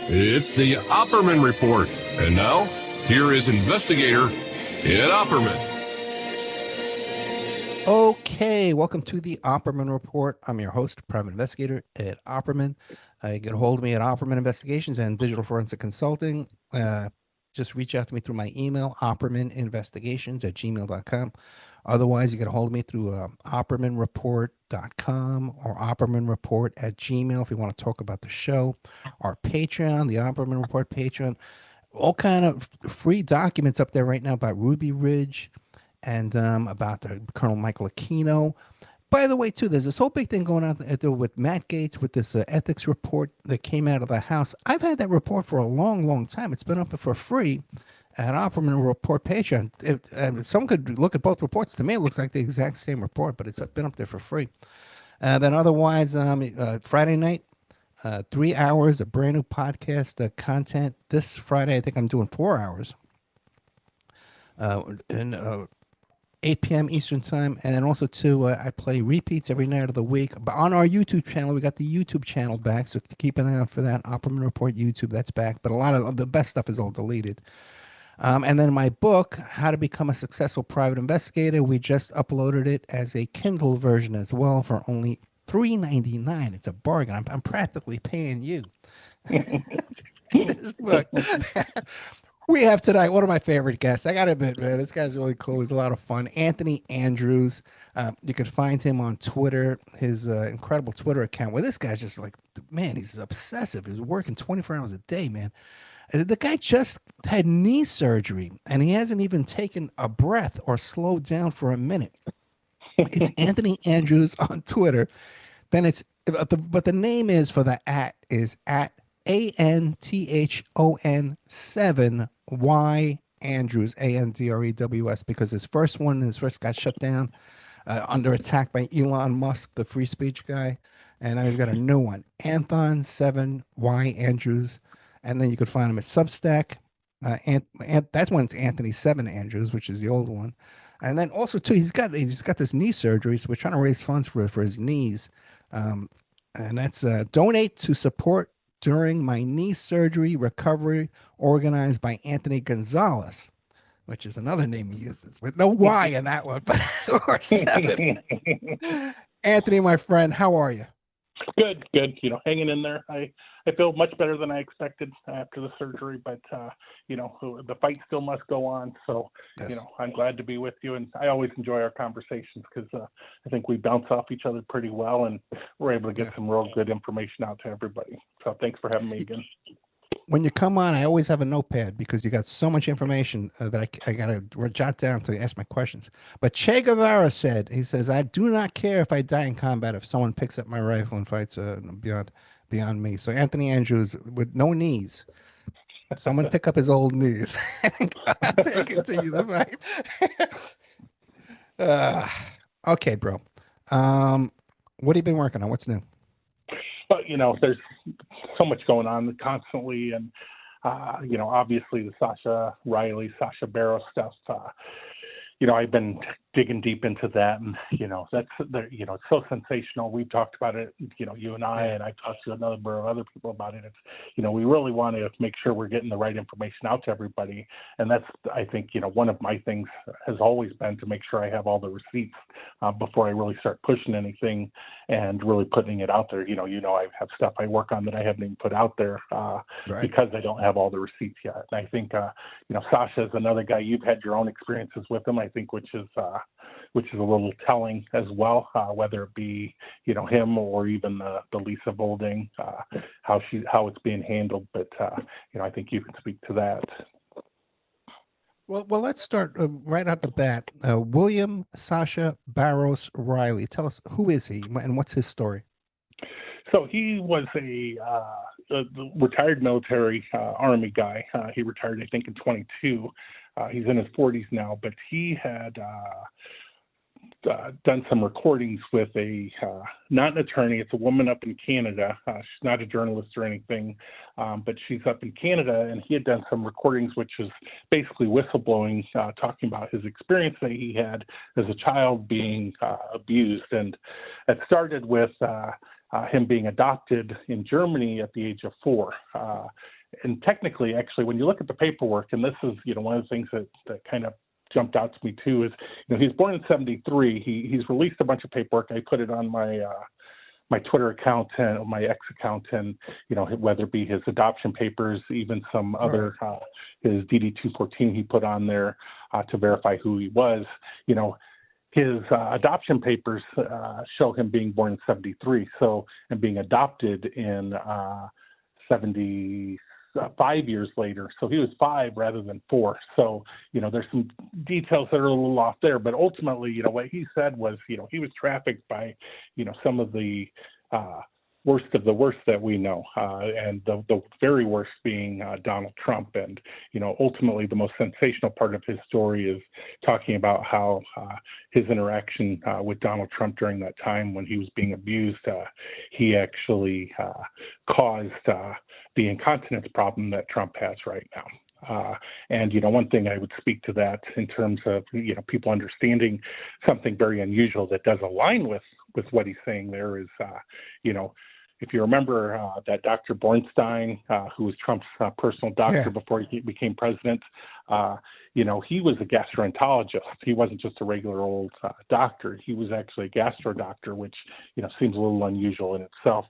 It's the Opperman Report. And now, here is investigator Ed Opperman. Okay, welcome to the Opperman Report. I'm your host, private investigator Ed Opperman. You get a hold of me at Opperman Investigations and Digital Forensic Consulting. Just reach out to me through my email, oppermaninvestigations@gmail.com. Otherwise, you get a hold of me through oppermanreport.com or oppermanreport@gmail if you want to talk about the show. Our Patreon, the Opperman Report Patreon. All kind of free documents up there right now about Ruby Ridge and about Colonel Michael Aquino. By the way, too, there's this whole big thing going on with Matt Gaetz with this ethics report that came out of the House. I've had that report for a long, long time. It's been up for free at Opperman Report Patreon. If someone could look at both reports. To me, it looks like the exact same report, but it's been up there for free. Then otherwise, Friday night, 3 hours of brand new podcast content. This Friday, I think I'm doing 4 hours. 8 p.m. Eastern Time, and then also, too, I play repeats every night of the week. But on our YouTube channel, we got the YouTube channel back, so keep an eye out for that. Opperman Report YouTube, that's back. But a lot of the best stuff is all deleted. And then my book, How to Become a Successful Private Investigator, we just uploaded it as a Kindle version as well for only $3.99. It's a bargain. I'm practically paying you. This book. We have tonight one of my favorite guests. I got to admit, man, this guy's really cool. He's a lot of fun. Anthony Andrews. You can find him on Twitter, his incredible Twitter account, where this guy's just like, man, he's obsessive. He's working 24 hours a day, man. The guy just had knee surgery, and he hasn't even taken a breath or slowed down for a minute. It's Anthony Andrews on Twitter. Then but the name is for the is at ANTHON7Y Andrews, ANDREWS, because his first got shut down under attack by Elon Musk, the free speech guy, and now he's got a new one, Anthon7Y Andrews, and then you could find him at Substack. That's when it's Anthony7 Andrews, which is the old one, and then also too he's got this knee surgery, so we're trying to raise funds for his knees, and that's donate to support during my knee surgery recovery, organized by Anthony Gonzalez, which is another name he uses with no Y in that one, but or 7. Anthony, my friend, how are you? Good. Hanging in there. I feel much better than I expected after the surgery, but the fight still must go on. So, yes. I'm glad to be with you, and I always enjoy our conversations because I think we bounce off each other pretty well, and we're able to get some real good information out to everybody. So, thanks for having me again. When you come on, I always have a notepad because you got so much information that I got to jot down to ask my questions. But Che Guevara says, I do not care if I die in combat if someone picks up my rifle and fights beyond me. So Anthony Andrews with no knees. Someone pick up his old knees. Continue the fight. Okay, bro. What have you been working on? What's new? But, there's so much going on constantly. And, obviously the Sascha Barros stuff, I've been digging deep into that, and that's it's so sensational. We've talked about it, you and I talked to a number of other people about it. It's we really want to make sure we're getting the right information out to everybody, and that's I think one of my things has always been to make sure I have all the receipts before I really start pushing anything and really putting it out there. I have stuff I work on that I haven't even put out there because I don't have all the receipts yet. And I think Sascha is another guy. You've had your own experiences with him, I think, which is a little telling as well, whether it be him or even the Lisa Bolding, how it's being handled. But I think you can speak to that. Well, let's start right out the bat. William Sascha Barros Riley. Tell us, who is he and what's his story? So he was a retired military Army guy. He retired, I think, in 22. He's in his 40s now, but he had done some recordings with not an attorney. It's a woman up in Canada. She's not a journalist or anything, but she's up in Canada, and he had done some recordings, which is basically whistleblowing, talking about his experience that he had as a child being abused. And it started with him being adopted in Germany at the age of 4. And technically, actually, when you look at the paperwork, and this is, one of the things that kind of jumped out to me too, is, he was born in 1973. He's released a bunch of paperwork. I put it on my Twitter account and my X account, and whether it be his adoption papers, even some other his DD-214 he put on there to verify who he was. His adoption papers show him being born in 1973, and being adopted in 75 years later. So he was 5 rather than 4. So, there's some details that are a little off there, but ultimately, what he said was, he was trafficked by, some of the worst of the worst that we know, and the very worst being Donald Trump. And, ultimately the most sensational part of his story is talking about how his interaction with Donald Trump during that time when he was being abused, he actually caused the incontinence problem that Trump has right now. And, one thing I would speak to that in terms of, people understanding something very unusual that does align with what he's saying there is, if you remember that Dr. Bornstein, who was Trump's personal doctor before he became president, he was a gastroenterologist. He wasn't just a regular old doctor. He was actually a gastro doctor, which, seems a little unusual in itself.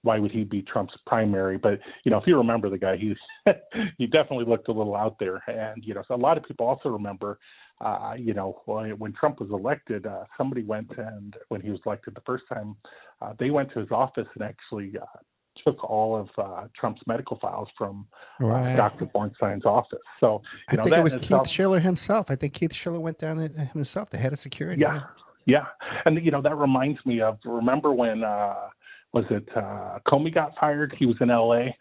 Why would he be Trump's primary? But, if you remember the guy, he definitely looked a little out there. And, so a lot of people also remember, when Trump was elected, somebody went, and when he was elected the first time, they went to his office and actually took all of Trump's medical files from Dr. Bornstein's office. So, I think it was Keith Schiller himself. I think Keith Schiller went down himself, the head of security. Yeah. And, that reminds me of, remember when, Comey got fired? He was in L.A.,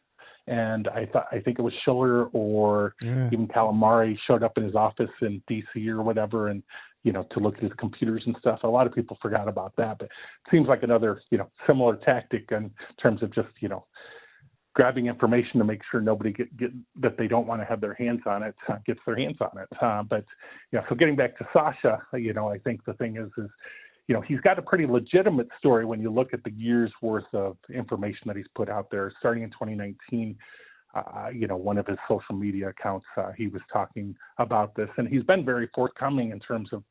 and I think it was Schiller or even Calamari showed up in his office in D.C. or whatever, and to look at his computers and stuff. A lot of people forgot about that, but it seems like another similar tactic in terms of just grabbing information to make sure nobody get that they don't want to have their hands on it gets their hands on it. But so getting back to Sascha, I think the thing is he's got a pretty legitimate story when you look at the year's worth of information that he's put out there. Starting in 2019, one of his social media accounts, he was talking about this, and he's been very forthcoming in terms of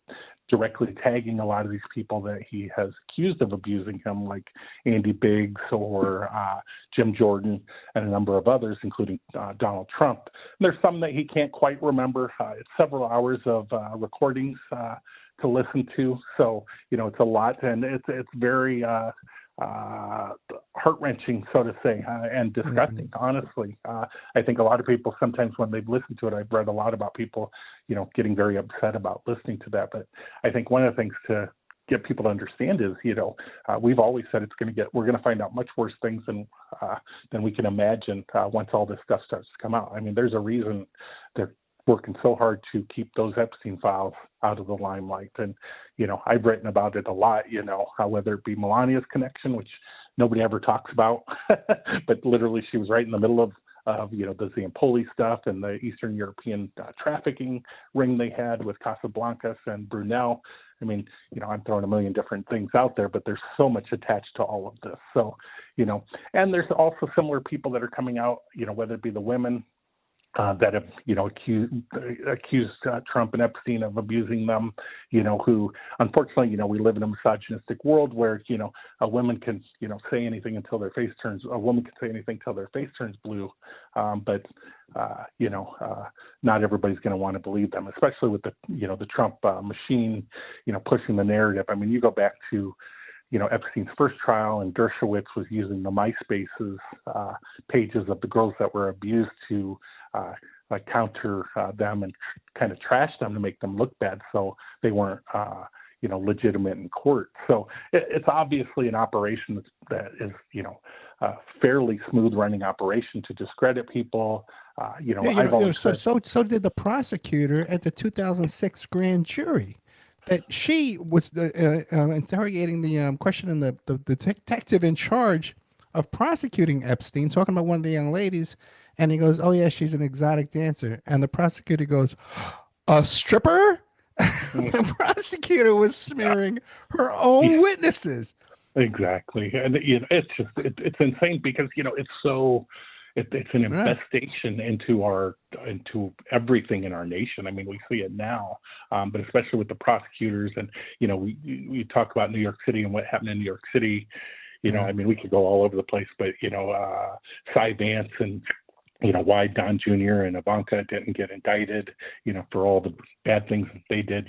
directly tagging a lot of these people that he has accused of abusing him, like Andy Biggs or Jim Jordan and a number of others, including Donald Trump. And there's some that he can't quite remember. It's several hours of recordings to listen to. So, it's a lot, and it's very heart-wrenching, so to say, and disgusting, honestly. I think a lot of people, sometimes when they've listened to it, I've read a lot about people, getting very upset about listening to that. But I think one of the things to get people to understand is, we've always said we're going to find out much worse things than we can imagine once all this stuff starts to come out. I mean, there's a reason they're working so hard to keep those Epstein files out of the limelight. And, I've written about it a lot, whether it be Melania's connection, which nobody ever talks about, but literally she was right in the middle of the Zampoli stuff and the Eastern European trafficking ring they had with Casablancas and Brunel. I mean, I'm throwing a million different things out there, but there's so much attached to all of this. So, and there's also similar people that are coming out, whether it be the women that have, accused Trump and Epstein of abusing them, who unfortunately, we live in a misogynistic world where, a woman can, say anything until their face turns, a woman can say anything until their face turns blue. But not everybody's going to want to believe them, especially with the Trump machine, pushing the narrative. I mean, you go back to, Epstein's first trial, and Dershowitz was using the MySpaces pages of the girls that were abused to counter them and kind of trash them to make them look bad, so they weren't, legitimate in court. So it's obviously an operation that is, a fairly smooth running operation to discredit people. So did the prosecutor at the 2006 grand jury. That she was interrogating questioning the detective in charge of prosecuting Epstein, talking about one of the young ladies, and he goes, "Oh yeah, she's an exotic dancer," and the prosecutor goes, "A stripper?" The prosecutor was smearing her own witnesses. Exactly, and it's just it's insane because it's an infestation into everything in our nation. I mean, we see it now, but especially with the prosecutors, and we talk about New York City and what happened in New York City. I mean, we could go all over the place, but Cy Vance and why Don Jr. and Ivanka didn't get indicted, for all the bad things that they did,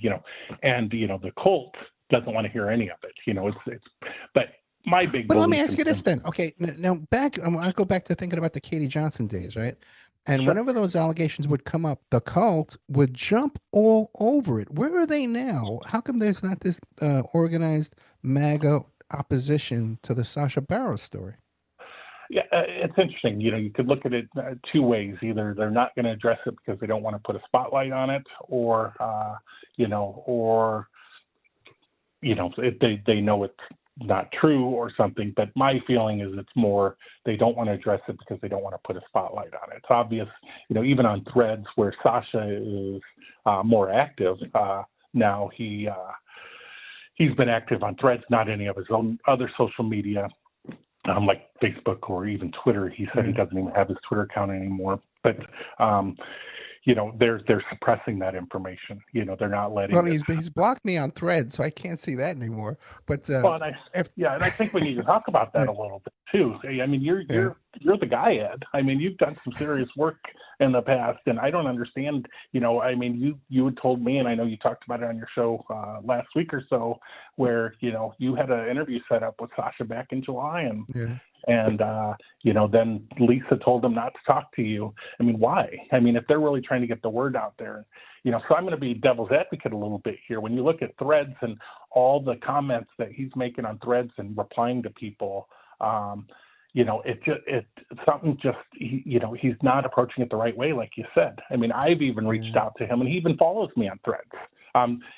and the cult doesn't want to hear any of it. But my big. But let me ask you this then. Okay, now I go back to thinking about the Katie Johnson days, right? And Sure. whenever those allegations would come up, the cult would jump all over it. Where are they now? How come there's not this organized MAGA opposition to the Sascha Barros story? Yeah, it's interesting. You could look at it two ways. Either they're not going to address it because they don't want to put a spotlight on it, or they know it's not true or something. But my feeling is it's more they don't want to address it because they don't want to put a spotlight on it. It's obvious, even on Threads where Sascha is more active now. He's been active on Threads, not any of his own other social media, like Facebook or even Twitter. He said he doesn't even have his Twitter account anymore. But they're suppressing that information. They're not letting. Well, he's blocked me on Threads, so I can't see that anymore. But and I think we need to talk about that a little bit too. I mean, you're the guy, Ed. I mean, you've done some serious work in the past, and I don't understand. I mean, you had told me, and I know you talked about it on your show last week or so, where you had an interview set up with Sascha back in July, and then Lisa told him not to talk to you. I mean, why? I mean, if they're really trying to get the word out there, so I'm going to be devil's advocate a little bit here. When you look at Threads and all the comments that he's making on Threads and replying to people, he's not approaching it the right way, like you said. I mean, I've even reached out to him, and he even follows me on Threads.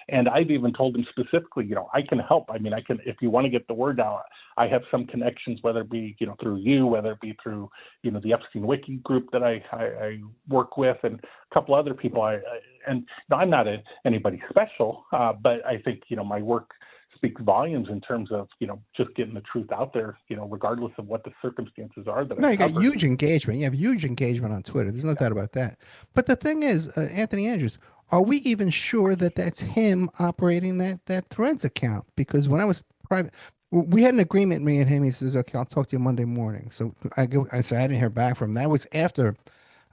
And I've even told him specifically, I can help. I mean, if you want to get the word out, I have some connections, whether it be, through you, whether it be through, the Epstein Wiki group that I work with, and a couple other people. I'm not anybody special, but I think, my work speaks volumes in terms of, just getting the truth out there, regardless of what the circumstances are. You got huge engagement. You have huge engagement on Twitter. There's no doubt about that. But the thing is, Anthony Andrews, are we even sure that that's him operating that Threads account? Because when I was private, we had an agreement, me and him. He says, okay, I'll talk to you Monday morning. So I said, I didn't hear back from him. That was after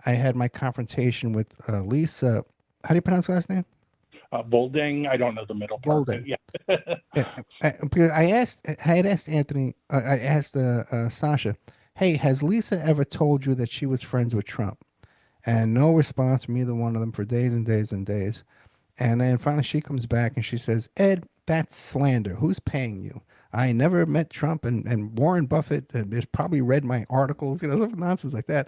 I had my confrontation with Lisa. How do you pronounce the last name? Bolding. I don't know the middle part. Bolding. Because I had asked Anthony, I asked Sascha, hey, has Lisa ever told you that she was friends with Trump? And no response from either one of them for days and days and days. And then finally she comes back and she says, Ed, that's slander. Who's paying you? I never met Trump, and Warren Buffett has probably read my articles, some nonsense like that.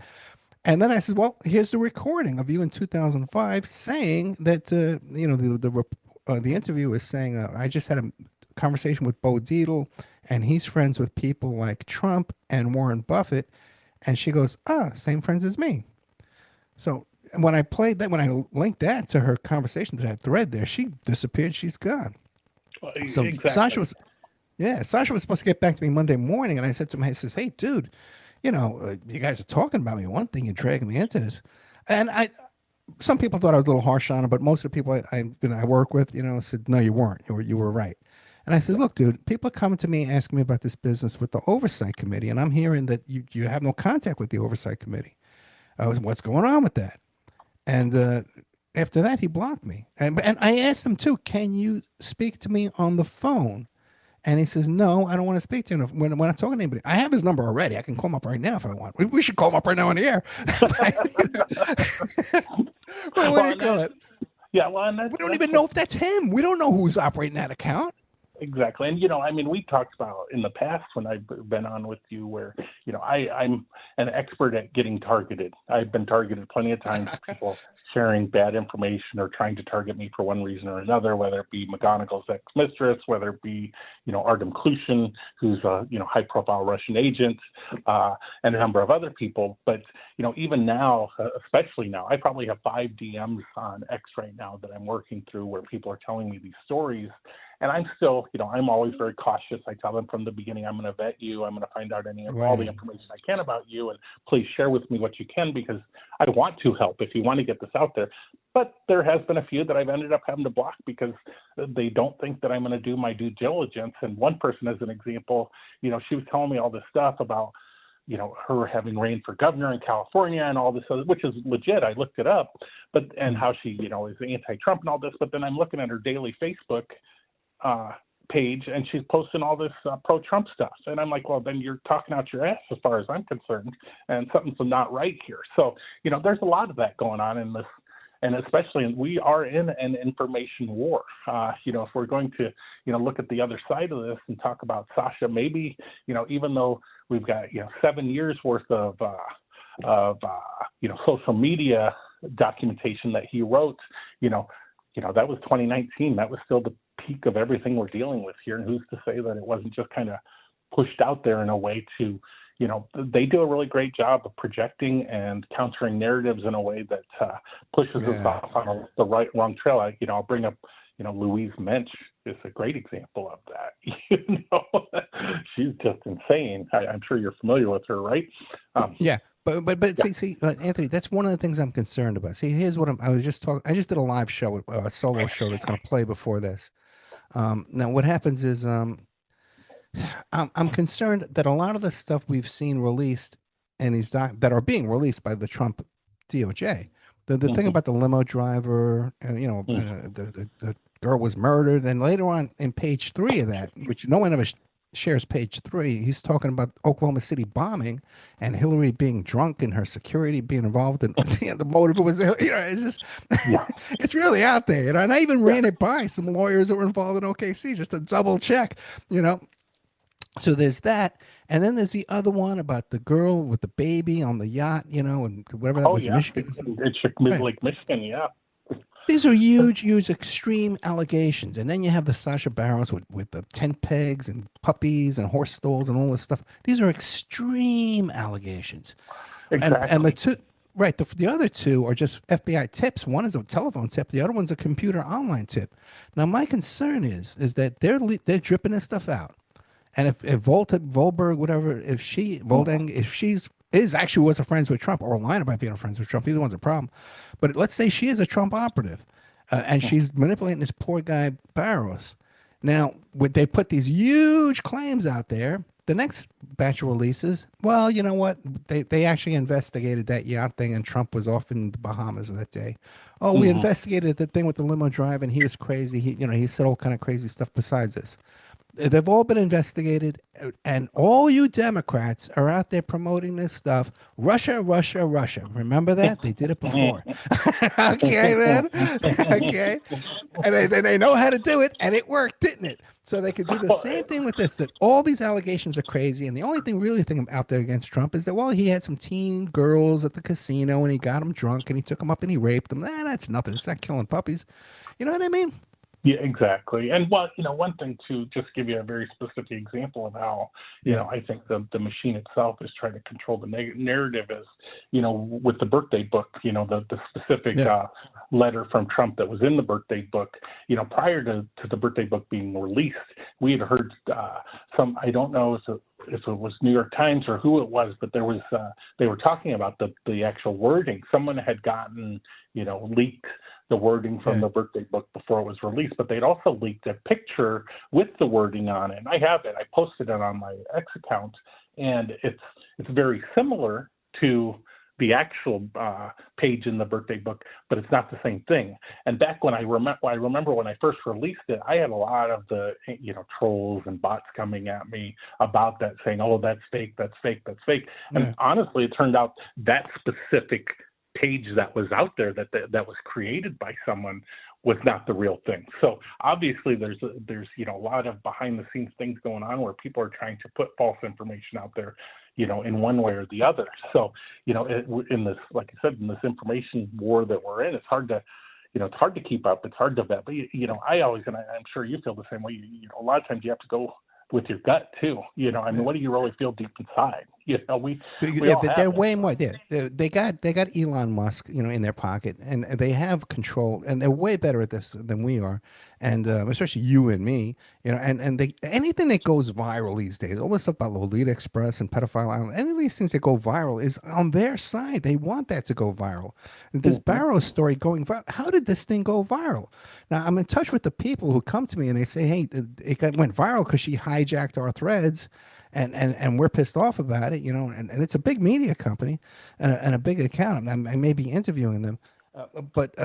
And then I said, well, here's the recording of you in 2005 saying that, the interview is saying, I just had a conversation with Bo Dietl, and he's friends with people like Trump and Warren Buffett. And she goes, same friends as me. So when I played that, when I linked that to her conversation to that thread there, she disappeared. She's gone. So exactly. Sascha was supposed to get back to me Monday morning, and I said to him, I says, hey, dude, you guys are talking about me. One thing, you're dragging me into this. And some people thought I was a little harsh on him, but most of the people I work with, said, no, you weren't. You were right. And I says, look, dude, people are coming to me asking me about this business with the Oversight Committee, and I'm hearing that you have no contact with the Oversight Committee. What's going on with that? And after that, he blocked me. And I asked him, too, can you speak to me on the phone? And he says, no, I don't want to speak to him when I'm talking to anybody. I have his number already. I can call him up right now if I want. We should call him up right now on the air. But what do you call it? Yeah, well, and we don't even know if that's him. We don't know who's operating that account. Exactly. And, we talked about in the past when I've been on with you where, I'm an expert at getting targeted. I've been targeted plenty of times, people sharing bad information or trying to target me for one reason or another, whether it be McGonigal's ex-mistress, whether it be, Artem Klushin, who's a, high-profile Russian agent, and a number of other people. But, even now, especially now, I probably have 5 DMs on X right now that I'm working through where people are telling me these stories. And I'm still, I'm always very cautious. I tell them from the beginning, I'm going to vet you. I'm going to find out all the information I can about you, and please share with me what you can, because I want to help if you want to get this out there. But there has been a few that I've ended up having to block because they don't think that I'm going to do my due diligence. And one person, as an example, she was telling me all this stuff about, her having ran for governor in California and all this other, which is legit. I looked it up, and how she, is anti-Trump and all this. But then I'm looking at her daily Facebook page, and she's posting all this pro-Trump stuff. And I'm like, well, then you're talking out your ass as far as I'm concerned, and something's not right here. So, there's a lot of that going on in this. And especially, we are in an information war. If we're going to, look at the other side of this and talk about Sascha, maybe, even though we've got, 7 years worth of social media documentation that he wrote, that was 2019. That was still the peak of everything we're dealing with here. And who's to say that it wasn't just kind of pushed out there in a way to, they do a really great job of projecting and countering narratives in a way that pushes us off on the wrong trail. I'll bring up, Louise Mensch is a great example of that. She's just insane. I'm sure you're familiar with her, right? Yeah. But see, Anthony, that's one of the things I'm concerned about. See, here's what I was just talking. I just did a live show, a solo show that's going to play before this. Now, what happens is I'm concerned that a lot of the stuff we've seen released and that are being released by the Trump DOJ. The thing about the limo driver, the girl was murdered, and later on in page 3 of that, which no one ever shares page 3, he's talking about Oklahoma City bombing and Hillary being drunk and her security being involved, and the motive was, it's just, it's really out there. And I even ran it by some lawyers that were involved in OKC just to double check, So there's that, and then there's the other one about the girl with the baby on the yacht, and whatever that was, Michigan. It's Lake Michigan, yeah. These are huge, extreme allegations, and then you have the Sascha Barros with the tent pegs and puppies and horse stalls and all this stuff. These are extreme allegations, exactly. And the two. Right. The other two are just FBI tips. One is a telephone tip. The other one's a computer online tip. Now, my concern is that they're dripping this stuff out. And if Volberg, whatever, if she's actually was a friends with Trump, or lying about being friends with Trump, either one's a problem. But let's say she is a Trump operative, and she's manipulating this poor guy Barros. Now, would they put these huge claims out there? The next batch of releases, well, you know what? They actually investigated that yacht thing, and Trump was off in the Bahamas that day. Oh, we investigated the thing with the limo drive, and he was crazy. He said all kind of crazy stuff besides this. They've all been investigated, and all you Democrats are out there promoting this stuff. Russia. Remember that? They did it before. Okay, man. Okay. And they know how to do it, and it worked, didn't it? So they could do the same thing with this, that all these allegations are crazy, and the only thing out there against Trump is that, well, he had some teen girls at the casino, and he got them drunk, and he took them up, and he raped them. That's nothing. It's not killing puppies. You know what I mean? Yeah, exactly. And one thing to just give you a very specific example of how, I think the machine itself is trying to control the narrative is, with the birthday book, the specific letter from Trump that was in the birthday book, prior to the birthday book being released, we had heard I don't know if it was New York Times or who it was, but there was, they were talking about the actual wording. Someone had gotten, leaked the wording from the birthday book before it was released, but they'd also leaked a picture with the wording on it. And I have it. I posted it on my X account, and it's very similar to the actual page in the birthday book, but it's not the same thing. And back when I remember when I first released it, I had a lot of the trolls and bots coming at me about that, saying, "Oh, that's fake, that's fake, that's fake." And honestly, it turned out that specific page that was out there that was created by someone was not the real thing. So obviously there's a lot of behind the scenes things going on where people are trying to put false information out there, in one way or the other. So, in this, like I said, in this information war that we're in, it's hard to keep up. It's hard to vet. But, I always, and I'm sure you feel the same way, a lot of times you have to go with your gut too. You know, I mean, what do you really feel deep inside? You know, we Yeah, all have they're it. way more. They got Elon Musk, in their pocket, and they have control, and they're way better at this than we are, and especially you and me, and they anything that goes viral these days, all this stuff about Lolita Express and Pedophile Island, any of these things that go viral is on their side. They want that to go viral. This Barros story going viral. How did this thing go viral? Now I'm in touch with the people who come to me and they say, hey, went viral because she hijacked our threads. And we're pissed off about it, and it's a big media company and a big account. I may be interviewing them, but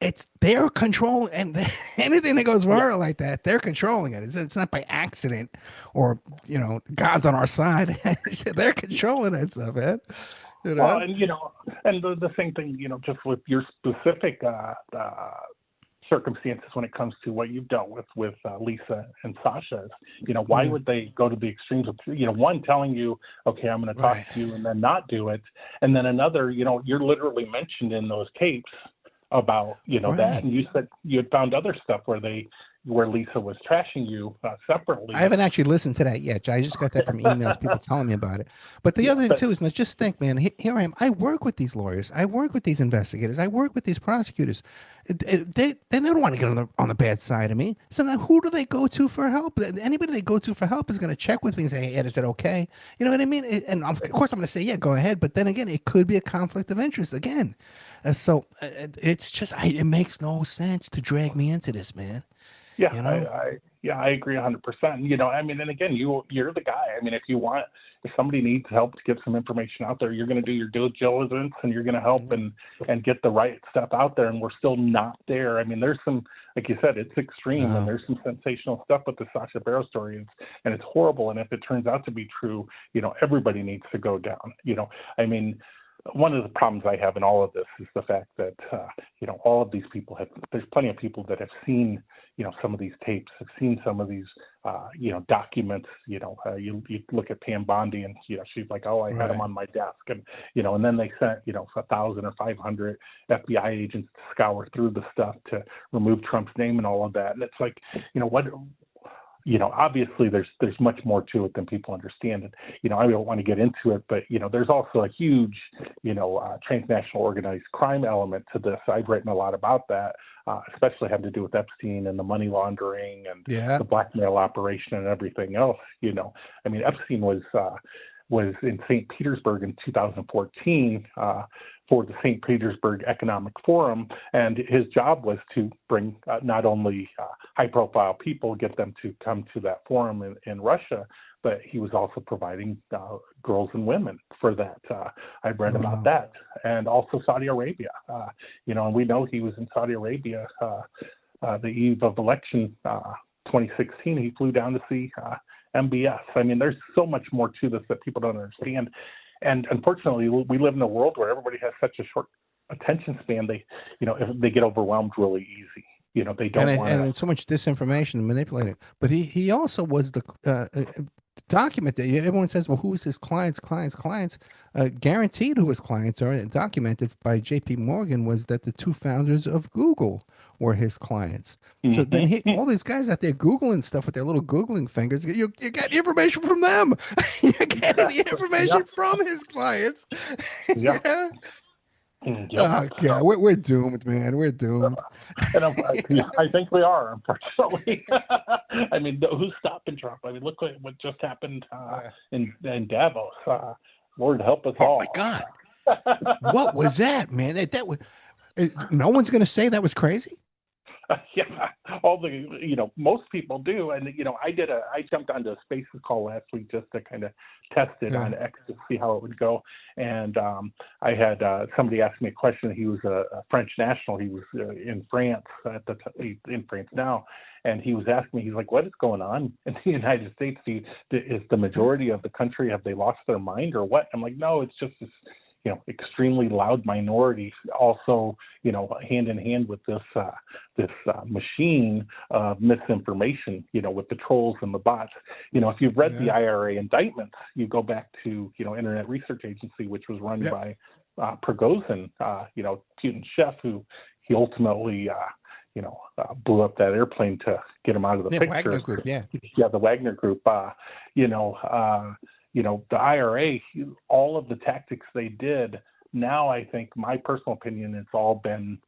it's their control, and anything that goes viral like that, they're controlling it. It's not by accident or God's on our side. They're controlling that stuff, man. Well, and the same thing, just with your specific circumstances when it comes to what you've dealt with Lisa and Sascha. Why would they go to the extremes of, one telling you, okay, I'm going to talk to you, and then not do it, and then another, you're literally mentioned in those tapes about that, and you said you had found other stuff where Lisa was trashing you separately. I haven't actually listened to that yet. I just got that from emails, people telling me about it. But the other thing, too, is just think, man, here I am. I work with these lawyers. I work with these investigators. I work with these prosecutors. They don't want to get on the bad side of me. So now who do they go to for help? Anybody they go to for help is going to check with me and say, hey, Ed, is it okay? You know what I mean? And of course I'm going to say, yeah, go ahead. But then again, it could be a conflict of interest again. So it's just, it makes no sense to drag me into this, man. Yeah, I agree 100%. And again, you're the guy. I mean, if somebody needs help to get some information out there, you're going to do your due diligence and you're going to help and get the right stuff out there. And we're still not there. I mean, there's some, like you said, it's extreme and there's some sensational stuff with the Sascha Barros story, and it's horrible. And if it turns out to be true, everybody needs to go down. I mean, one of the problems I have in all of this is the fact that, all of these people there's plenty of people that have seen, some of these tapes, have seen some of these, documents, you look at Pam Bondi and, she's like, oh, I had them on my desk. And, and then they sent, 1,000 or 500 FBI agents to scour through the stuff to remove Trump's name and all of that. And it's like, what, obviously there's much more to it than people understand. And, I don't want to get into it, but, there's also a huge, transnational organized crime element to this. I've written a lot about that, especially having to do with Epstein and the money laundering and the blackmail operation and everything else. I mean, Epstein was in St. Petersburg in 2014 for the St. Petersburg Economic Forum, and his job was to bring not only high-profile people, get them to come to that forum in Russia, but he was also providing girls and women for that. I've read about that, and also Saudi Arabia. And we know he was in Saudi Arabia the eve of election 2016. He flew down to see MBS. I mean, there's so much more to this that people don't understand. And unfortunately, we live in a world where everybody has such a short attention span. If they get overwhelmed really easy. They don't want and so much disinformation and manipulating. But he also was the document that everyone says, well, who's his clients? Guaranteed who his clients are. And documented by J.P. Morgan was that the two founders of Google were his clients. So then all these guys out there Googling stuff with their little Googling fingers, you get information from them. You're getting the information from his clients. Yeah. Oh, God, we're doomed, man. We're doomed. And I think we are, unfortunately. I mean, who's stopping Trump? I mean, look what just happened in Davos. Lord help us all. Oh, my God. What was that, man? That was, no one's going to say that was crazy? Yeah, most people do. And, I jumped onto a Spaces call last week just to kind of test it on X to see how it would go. And I had somebody ask me a question. He was a French national. He was in France in France now. And he was asking me, he's like, what is going on in the United States? Is the majority of the country, have they lost their mind or what? I'm like, no, it's just this extremely loud minority, also, hand in hand with this machine of misinformation, with the trolls and the bots. If you've read the IRA indictments, you go back to, Internet Research Agency, which was run by Prigozhin, Putin's chef, who he ultimately, blew up that airplane to get him out of the picture. Wagner Group, yeah. Yeah, the Wagner Group. The IRA, all of the tactics they did. Now, I think my personal opinion, it's all been,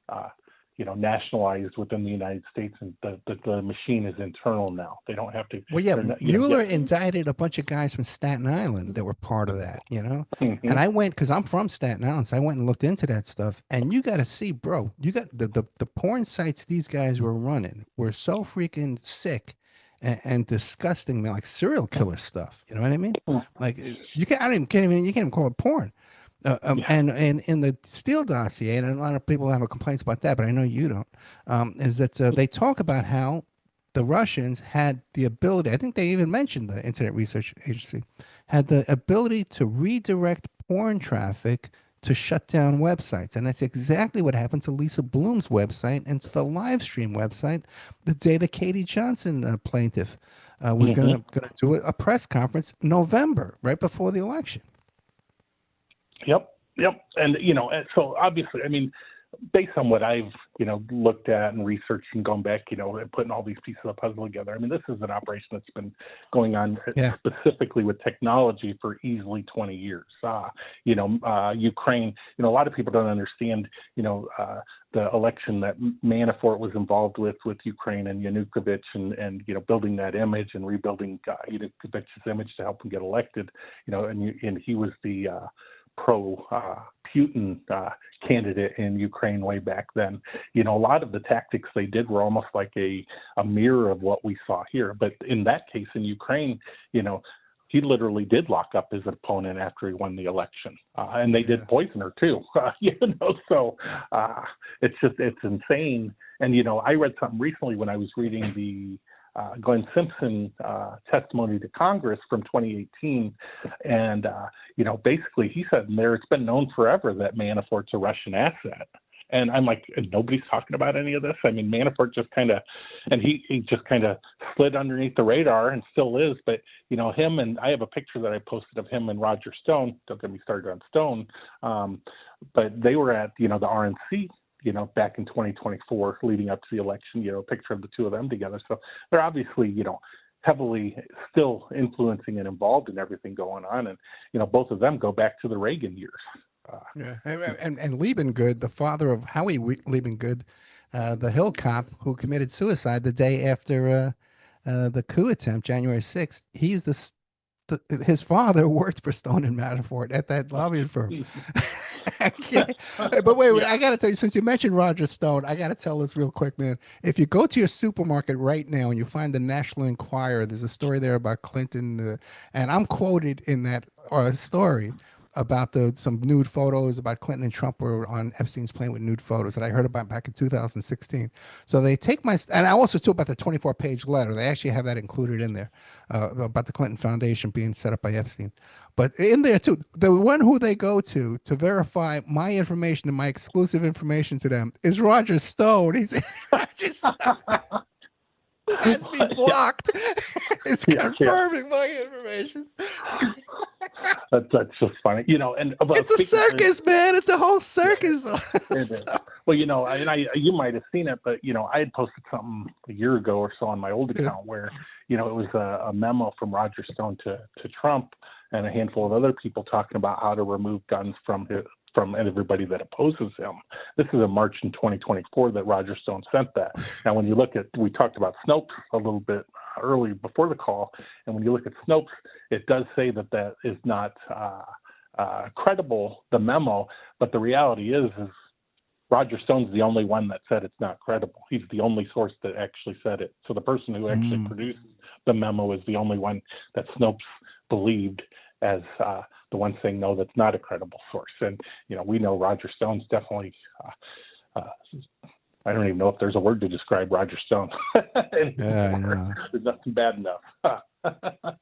nationalized within the United States, and the machine is internal now. They don't have to. Well, yeah, Mueller indicted a bunch of guys from Staten Island that were part of that, Mm-hmm. And I went, because I'm from Staten Island, so I went and looked into that stuff. And you got to see, bro, you got the porn sites these guys were running were so freaking sick and disgusting, man, like serial killer stuff. You know what I mean? Like you can't even call it porn. And in the Steele dossier, and a lot of people have complaints about that, but I know you don't, is that they talk about how the Russians had the ability, I think they even mentioned the Internet Research Agency, had the ability to redirect porn traffic to shut down websites. And that's exactly what happened to Lisa Bloom's website and to the live stream website the day the Katie Johnson plaintiff was going to do a press conference in November, right before the election. Yep. And, so obviously, I mean, based on what I've, looked at and researched and gone back, and putting all these pieces of the puzzle together, I mean, this is an operation that's been going on specifically with technology for easily 20 years. Ukraine, a lot of people don't understand, the election that Manafort was involved with Ukraine and Yanukovych and building that image and rebuilding Yanukovych's image to help him get elected, and he was the pro-Putin candidate in Ukraine way back then. A lot of the tactics they did were almost like a mirror of what we saw here. But in that case, in Ukraine, he literally did lock up his opponent after he won the election. And they did poison her too, so it's insane. And, I read something recently when I was reading the Glenn Simpson testimony to Congress from 2018. And, basically he said it's been known forever that Manafort's a Russian asset. And I'm like, nobody's talking about any of this. I mean, Manafort just kind of, and he just kind of slid underneath the radar and still is. But, him, and I have a picture that I posted of him and Roger Stone. Don't get me started on Stone. But they were at, the RNC, back in 2024 leading up to the election, a picture of the two of them together. So they're obviously, heavily still influencing and involved in everything going on. And, both of them go back to the Reagan years. And Liebengood, the father of Howie Liebengood, the Hill cop who committed suicide the day after the coup attempt, January 6th, his father worked for Stone and Manafort at that lobbying firm. But wait, I got to tell you, since you mentioned Roger Stone, I got to tell this real quick, man. If you go to your supermarket right now and you find the National Enquirer, there's a story there about Clinton, and I'm quoted in that story about some nude photos about Clinton and Trump were on Epstein's plane with nude photos that I heard about back in 2016. So they take and I also talk about the 24-page letter. They actually have that included in there about the Clinton Foundation being set up by Epstein. But in there too, the one who they go to verify my information and my exclusive information to them is Roger Stone. He's Roger Stone. Has been blocked. It's confirming my information. That's just funny, And it's a circus, man. It's a whole circus. It is. Well, you might have seen it, but I had posted something a year ago or so on my old account where it was a memo from Roger Stone to Trump and a handful of other people talking about how to remove guns from everybody that opposes him. This is in March in 2024 that Roger Stone sent that. Now, when you look at, we talked about Snopes a little bit early before the call, and when you look at Snopes, it does say that is not credible, the memo, but the reality is Roger Stone's the only one that said it's not credible. He's the only source that actually said it. So the person who actually produced the memo is the only one that Snopes believed as the one saying, no, that's not a credible source. And, we know Roger Stone's definitely, I don't even know if there's a word to describe Roger Stone. Yeah, I know. There's nothing bad enough.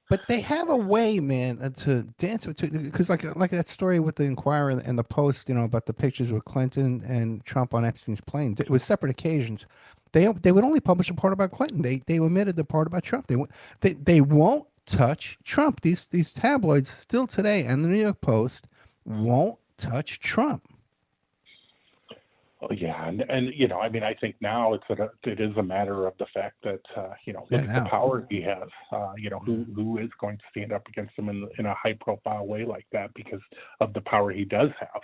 But they have a way, man, to dance with, because like that story with the Inquirer and the Post, about the pictures with Clinton and Trump on Epstein's plane. It was separate occasions. They would only publish a part about Clinton. They omitted the part about Trump. They won't touch Trump. These tabloids still today, and the New York Post won't touch Trump. Oh, yeah, and I mean, I think now it is a matter of the fact that Yeah, look at the now. power he has. Who is going to stand up against him in a high profile way like that because of the power he does have.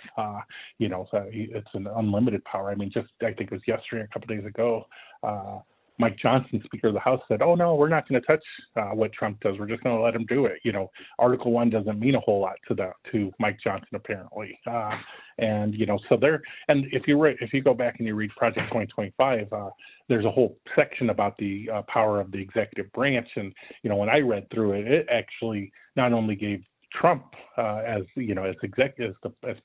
It's an unlimited power. I mean, just I think it was yesterday, a couple of days ago. Mike Johnson, Speaker of the House, said, "Oh no, we're not going to touch what Trump does. We're just going to let him do it." Article 1 doesn't mean a whole lot to Mike Johnson apparently, and so there. And if you go back and you read Project 2025, there's a whole section about the power of the executive branch, and when I read through it, it actually not only gave Trump as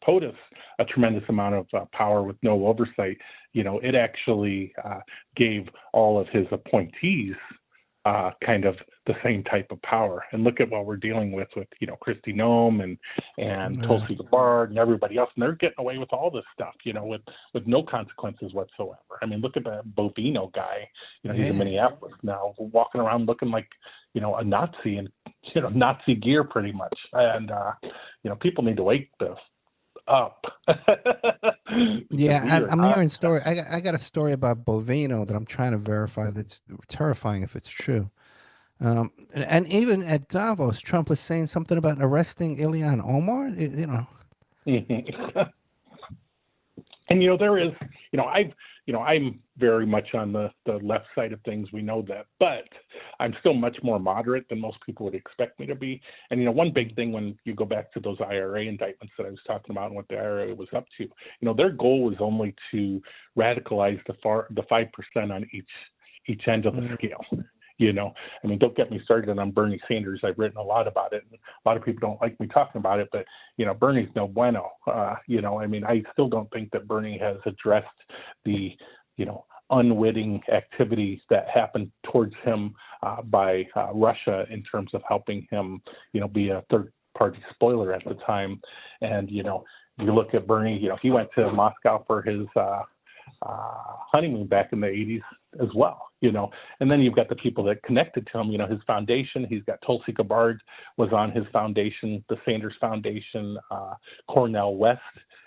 POTUS a tremendous amount of power with no oversight. It actually gave all of his appointees kind of the same type of power. And look at what we're dealing with Kristi Noem and Tulsi Gabbard and everybody else, and they're getting away with all this stuff, with no consequences whatsoever. I mean, look at that Bovino guy. He's in Minneapolis now, walking around looking like a Nazi in Nazi gear pretty much. And people need to wake this up. Yeah, I'm hearing story. I got a story about Bovino that I'm trying to verify. That's terrifying if it's true. And even at Davos, Trump was saying something about arresting Ilhan Omar. And there is, I'm very much on the left side of things. We know that, but I'm still much more moderate than most people would expect me to be. And one big thing when you go back to those IRA indictments that I was talking about and what the IRA was up to, their goal was only to radicalize the 5% on each end of the scale. I mean, don't get me started on Bernie Sanders. I've written a lot about it. A lot of people don't like me talking about it, but, Bernie's no bueno. I mean, I still don't think that Bernie has addressed the, unwitting activities that happened towards him by Russia in terms of helping him, be a third-party spoiler at the time. And, you look at Bernie, he went to Moscow for his honeymoon back in the 80s as well, and then you've got the people that connected to him, his foundation. He's got Tulsi Gabbard was on his foundation, the Sanders Foundation. Cornel West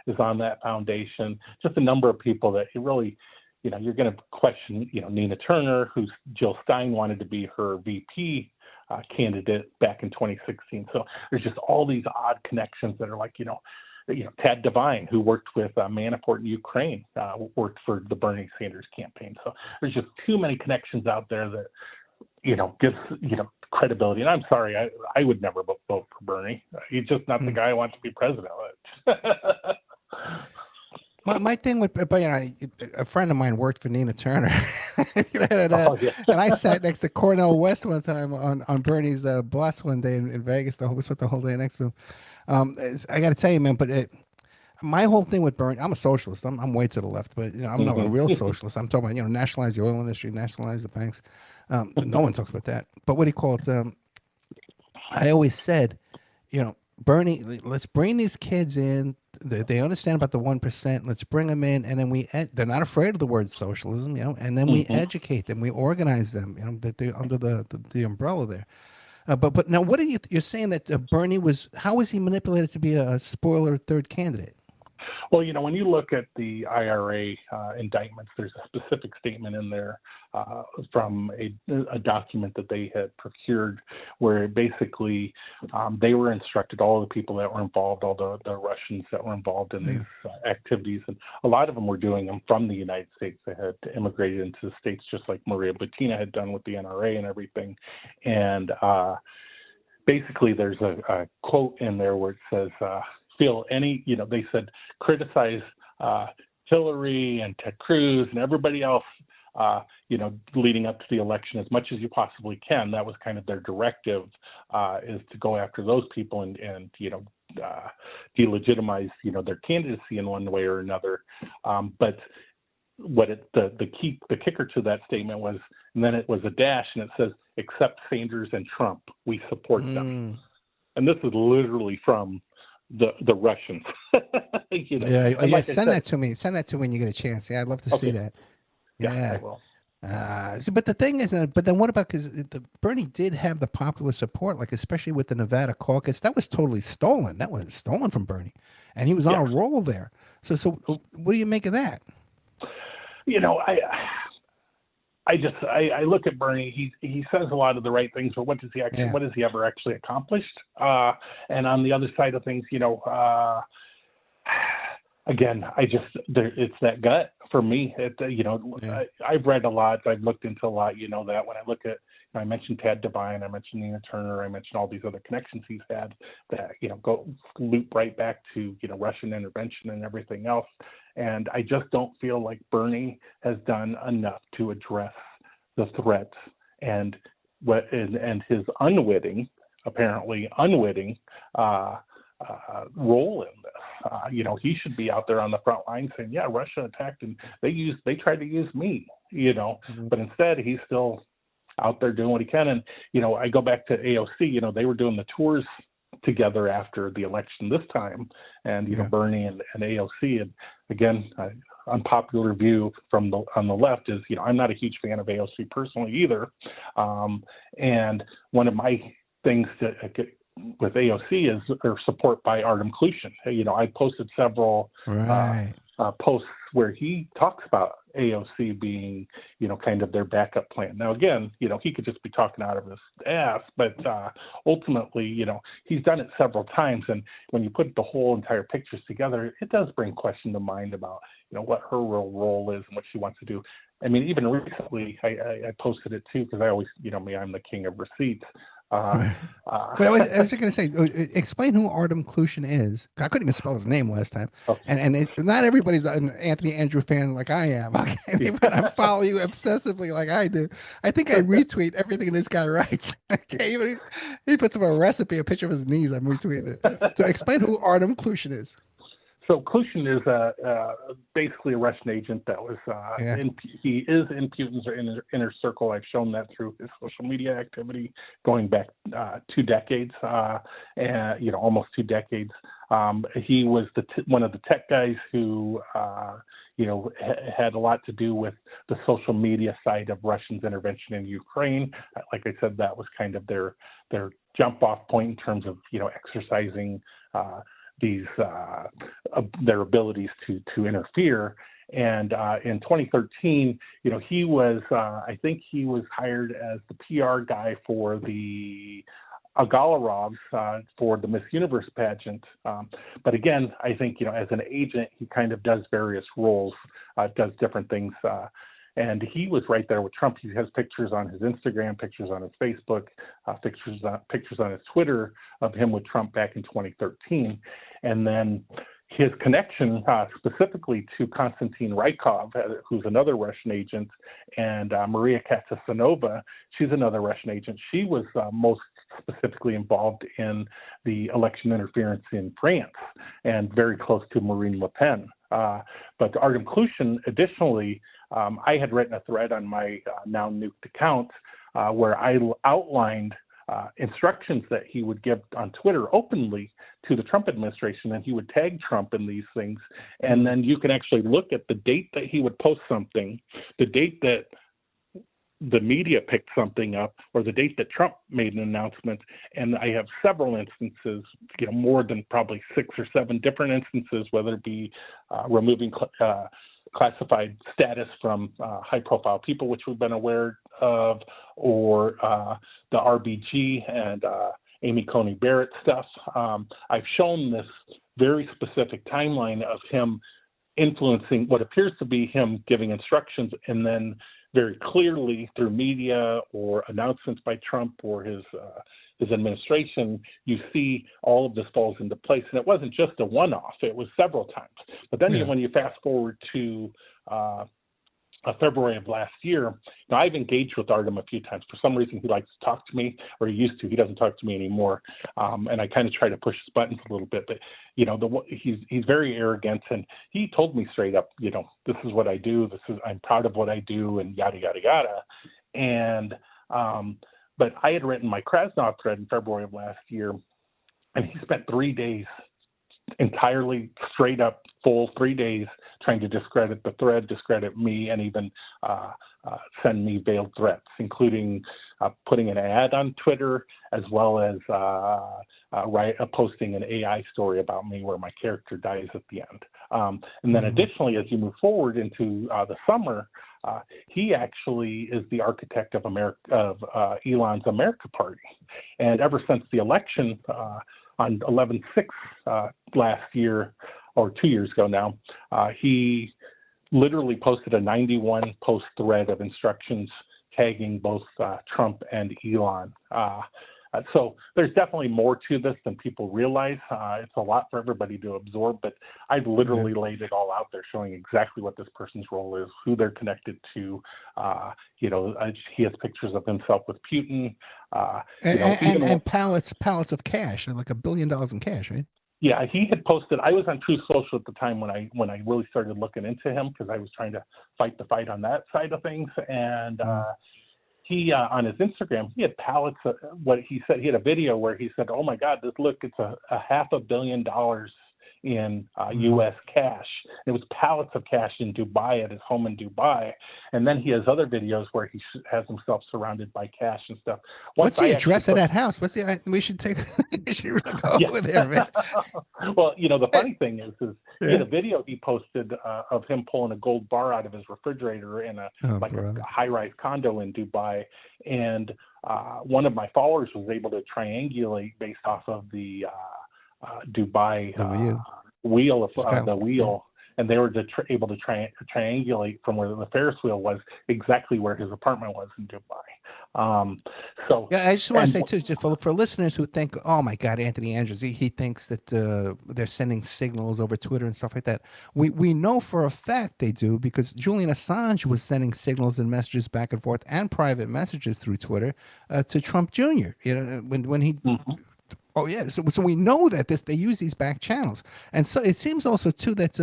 is on that foundation. Just a number of people that you really, you're going to question, Nina Turner, who's Jill Stein wanted to be her VP candidate back in 2016. So there's just all these odd connections that are like, Tad Devine, who worked with Manafort in Ukraine, worked for the Bernie Sanders campaign. So there's just too many connections out there that, gives, credibility. And I'm sorry, I would never vote for Bernie. He's just not the guy I want to be president of. My thing with, a friend of mine worked for Nina Turner, and I sat next to Cornel West one time on Bernie's bus one day in Vegas. We spent the whole day next to him. I got to tell you, man, but my whole thing with Bernie, I'm a socialist. I'm way to the left, but I'm not a real socialist. I'm talking about nationalize the oil industry, nationalize the banks. No one talks about that. But what do you call it? I always said, Bernie, let's bring these kids in. They understand about the 1%. Let's bring them in, and then they're not afraid of the word socialism, and then we educate them, we organize them, that they're under the umbrella there. But now, what are you're saying that Bernie how was he manipulated to be a spoiler third candidate? Well, when you look at the IRA indictments, there's a specific statement in there from a document that they had procured where basically they were instructed, all the people that were involved, all the Russians that were involved in these activities, and a lot of them were doing them from the United States. They had immigrated into the States just like Maria Butina had done with the NRA and everything. And basically there's a quote in there where it says, they said, criticize Hillary and Ted Cruz and everybody else, leading up to the election as much as you possibly can. That was kind of their directive, is to go after those people and delegitimize, their candidacy in one way or another. But what the kicker to that statement was, and then it was a dash, and it says, except Sanders and Trump, we support them. And this is literally from the Russians. Send that to me. Send that to me when you get a chance. Yeah, I'd love to see that. Yeah. I will. But the thing is, but then what about, because Bernie did have the popular support, like especially with the Nevada caucus, that was totally stolen. That was stolen from Bernie, and he was on a roll there. So what do you make of that? you know, I look at Bernie. He says a lot of the right things, but what has he ever actually accomplished? And on the other side of things, you know, again, it's that gut for me. I've read a lot. I've looked into a lot. You know that when I look at, I mentioned Tad Devine, I mentioned Nina Turner, I mentioned all these other connections he's had that, you know, go loop right back to, you know, Russian intervention and everything else. And I just don't feel like Bernie has done enough to address the threats and his apparently unwitting role in this. You know, he should be out there on the front line saying, yeah, Russia attacked and they tried to use me, you know, but instead he's still out there doing what he can. And, you know, I go back to AOC, you know, they were doing the tours together after the election this time, and, you know, Bernie and AOC. And again, unpopular view on the left is, you know, I'm not a huge fan of AOC personally either. And one of my things with AOC is their support by Artem Klushin. You know, I posted several posts where he talks about AOC being, you know, kind of their backup plan. Now, again, you know, he could just be talking out of his ass, but ultimately, you know, he's done it several times. And when you put the whole entire pictures together, it does bring question to mind about, you know, what her real role is and what she wants to do. I mean, even recently, I posted it too, because I always, you know me, I'm the king of receipts. But I was just going to say, explain who Artem Klushin is. I couldn't even spell his name last time. Okay. And not everybody's an Anthony Andrew fan like I am. Okay? But I follow you obsessively like I do. I think I retweet everything this guy writes. Okay, even he puts up a recipe, a picture of his knees. I'm retweeting it. So explain who Artem Klushin is. So Klushin is basically a Russian agent that was he is in Putin's inner circle. I've shown that through his social media activity going back 2 decades, and you know, almost 2 decades. He was one of the tech guys who you know, had a lot to do with the social media side of Russia's intervention in Ukraine. Like I said, that was kind of their jump off point in terms of, you know, exercising these their abilities to interfere. And in 2013, you know, he was I think he was hired as the PR guy for the Agalarovs for the Miss Universe pageant. But again, I think, you know, as an agent, he kind of does various roles, does different things. And he was right there with Trump. He has pictures on his Instagram, pictures on his Facebook, pictures on his Twitter of him with Trump back in 2013. And then his connection specifically to Konstantin Rykov, who's another Russian agent, and Maria Katsasanova, she's another Russian agent. She was most specifically involved in the election interference in France and very close to Marine Le Pen. But Artem Klushin, additionally, I had written a thread on my now nuked account where I outlined instructions that he would give on Twitter openly to the Trump administration, and he would tag Trump in these things. And then you can actually look at the date that he would post something, the date that the media picked something up, or the date that Trump made an announcement. And I have several instances, you know, more than probably 6 or 7 different instances, whether it be removing classified status from high-profile people, which we've been aware of, or the RBG and Amy Coney Barrett stuff. I've shown this very specific timeline of him influencing what appears to be him giving instructions, and then very clearly through media or announcements by Trump or his administration, you see all of this falls into place. And it wasn't just a one-off, it was several times. But then when you fast forward to February of last year, now I've engaged with Artem a few times. For some reason, he likes to talk to me, or he used to. He doesn't talk to me anymore. And I kind of try to push his buttons a little bit. But, you know, he's very arrogant. And he told me straight up, you know, this is what I do. I'm proud of what I do, and yada, yada, yada. And but I had written my Krasnov thread in February of last year, and he spent 3 days entirely straight up full 3 days trying to discredit the thread, discredit me, and even send me veiled threats, including putting an ad on Twitter, as well as posting an AI story about me where my character dies at the end. And then additionally, as you move forward into the summer, he actually is the architect of Elon's America Party. And ever since the election on 11/6 last year, or 2 years ago now, he literally posted a 91 post thread of instructions tagging both Trump and Elon. So there's definitely more to this than people realize. It's a lot for everybody to absorb, but I've literally laid it all out there, showing exactly what this person's role is, who they're connected to. He has pictures of himself with Putin. And pallets of cash, like $1 billion in cash, right? Yeah, he had posted. I was on Truth Social at the time when I really started looking into him, because I was trying to fight the fight on that side of things. And he on his Instagram, he had pallets of what he said. He had a video where he said, "Oh my God, it's a $500 million in U.S. cash." It was pallets of cash in Dubai, at his home in Dubai. And then he has other videos where he has himself surrounded by cash and stuff. What's the address of that house? We should go over there, man. Well, the funny thing is he had a video he posted of him pulling a gold bar out of his refrigerator in a high-rise condo in Dubai. And one of my followers was able to triangulate based off of the Dubai wheel, and they were able to triangulate from where the Ferris wheel was exactly where his apartment was in Dubai. I just want to say too, for listeners who think, oh my God, Anthony Andrews, he thinks that they're sending signals over Twitter and stuff like that. We know for a fact they do, because Julian Assange was sending signals and messages back and forth and private messages through Twitter to Trump Jr. When he. Oh yeah, so we know that they use these back channels, and so it seems also too that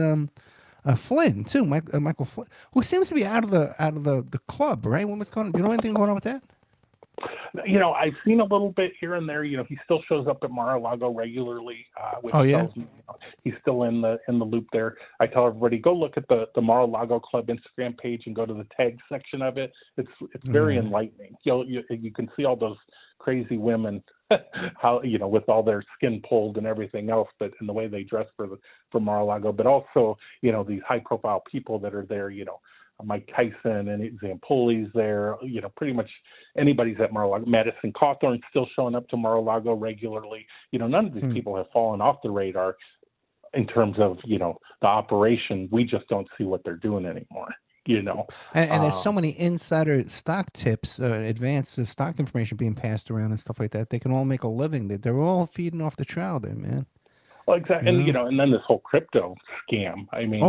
Flynn too, Michael Flynn, who seems to be out of the club, right? What's going on? Do you know anything going on with that? I've seen a little bit here and there. He still shows up at Mar-a-Lago regularly, which tells me he's still in the loop there. I tell everybody, go look at the Mar-a-Lago Club Instagram page and go to the tag section of it. It's very enlightening. You can see all those crazy women, how with all their skin pulled and everything else, but in the way they dress for Mar-a-Lago, but also these high profile people that are there. Mike Tyson and Zampoli's there. Pretty much anybody's at Mar-a-Lago. Madison Cawthorn's still showing up to Mar-a-Lago regularly. None of these people have fallen off the radar in terms of the operation. We just don't see what they're doing anymore. And there's so many insider stock tips, advanced stock information being passed around and stuff like that. They can all make a living. They're all feeding off the trial there, man. Well, exactly. And, and then this whole crypto scam. I mean,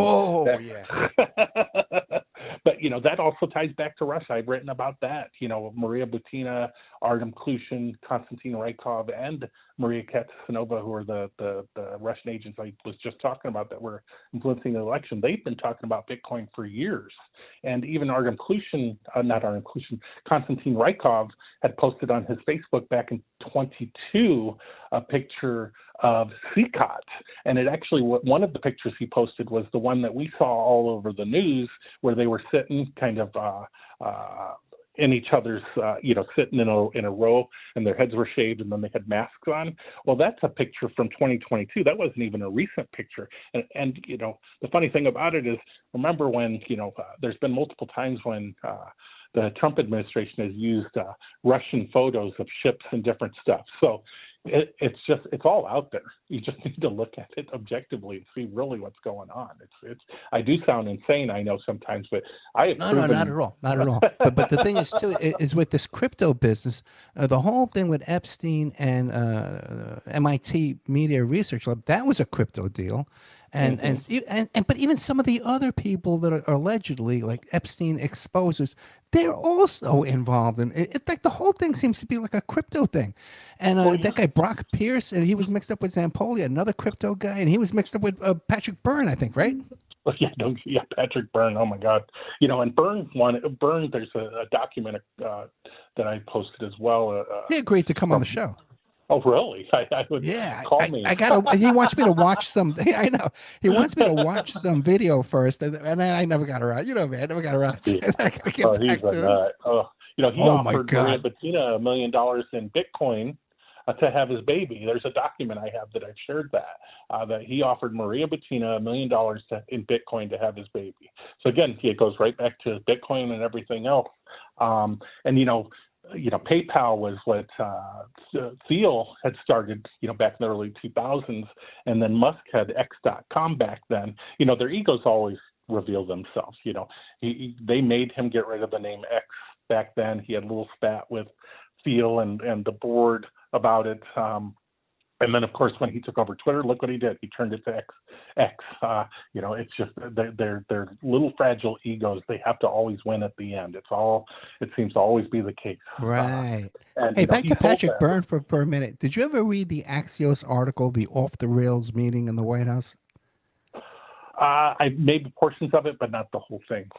but, that also ties back to Russia. I've written about that. Maria Butina, Artem Klushin, Konstantin Rykov, and Maria Katsanova, who are the Russian agents I was just talking about that were influencing the election. They've been talking about Bitcoin for years. And even Konstantin Rykov had posted on his Facebook back in 22 a picture of CCOT. And it actually, one of the pictures he posted was the one that we saw all over the news, where they were sitting kind of in each other's, sitting in a row, and their heads were shaved, and then they had masks on. Well, that's a picture from 2022. That wasn't even a recent picture. And the funny thing about it is, remember when, there's been multiple times when the Trump administration has used Russian photos of ships and different stuff. So it's all out there. You just need to look at it objectively and see really what's going on. I do sound insane, I know sometimes, but I have no, not at all. But the thing is too is with this crypto business, the whole thing with Epstein and MIT Media Research Lab, that was a crypto deal. But even some of the other people that are allegedly, like Epstein exposers, they're also involved in it. Like the whole thing seems to be like a crypto thing. And that guy Brock Pierce, and he was mixed up with Zampoli, another crypto guy, and he was mixed up with Patrick Byrne, I think, right? Yeah, Patrick Byrne. Oh my God, and Byrne. There's a document that I posted as well. He agreed to come on the show. Oh, really? I would Yeah, call me. I gotta. He wants me to watch some. I know. He wants me to watch some video first, and then I never got around. You know, man, I never got around. Yeah. I gotta Oh, get he's back a to it. nut. Oh, he Oh my offered Maria God. Bettina $1 million in Bitcoin to have his baby. There's a document I have that I've shared that he offered Maria Bettina $1 million in Bitcoin to have his baby. So again, it goes right back to Bitcoin and everything else. And PayPal was what Thiel had started, back in the early 2000s, and then Musk had X.com back then. Their egos always reveal themselves. They made him get rid of the name X back then. He had a little spat with Thiel and the board about it. And then, of course, when he took over Twitter, look what he did. He turned it to X. It's just they're little fragile egos. They have to always win at the end. It seems to always be the case. Right. And, Hey, back he to told Patrick them- Byrne for a minute. Did you ever read the Axios article, the off the rails meeting in the White House? I maybe portions of it, but not the whole thing.